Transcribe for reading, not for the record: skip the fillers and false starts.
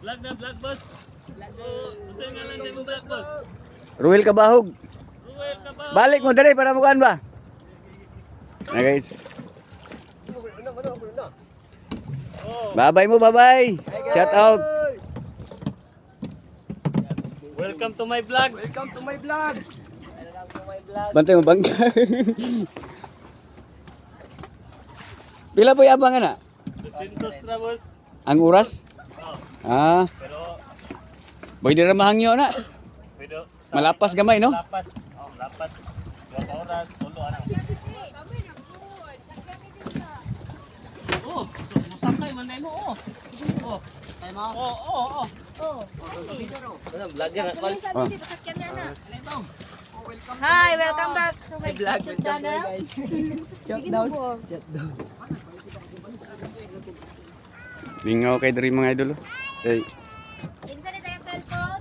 Vlog na, vlog boss. Unsa nga lang sa imong vlog boss? Ruel Kabahog. Ruel ka ba? Balik mo dali para mukaan ba? Na guys. Bye-bye mo, bye-bye. Shout out. Welcome to my vlog. Welcome to my vlog. Bantay mo bangka. Pila po abangan na? 200 na boss. Ang oras? Oh, Ah, pero boy dira mahangyo na. pwede Malapas gamay no? lapas. Oh, lapas. 2 oras, tulo ana. Oh, musakay man dai mo oh. Oh, kay mo. Oh. Vlogger na pal. Hi, welcome back to my YouTube channel. Shutdown. Lingaw kay diri mga idol. Hey. Insa ni tayo cellphone?